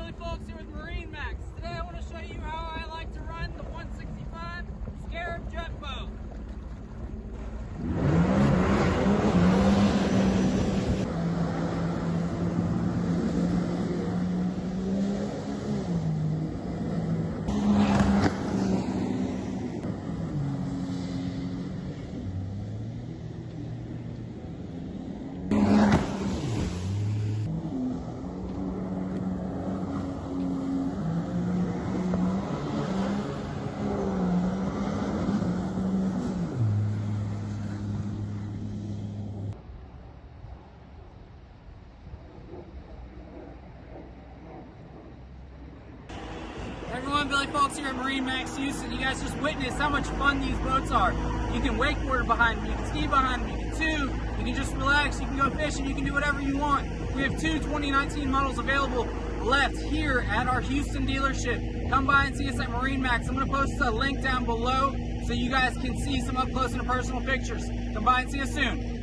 Billy Folks here with MarineMax. Today I want to show you how I like to run the 165 Scarab jet boat. Everyone, Billy Folks here at MarineMax Houston. You guys just witnessed how much fun these boats are. You can wakeboard behind them, you can ski behind them, you can tube, you can just relax, you can go fishing, you can do whatever you want. We have two 2019 models available left here at our Houston dealership. Come by and see us at MarineMax. I'm going to post a link down below so you guys can see some up close and personal pictures. Come by and see us soon.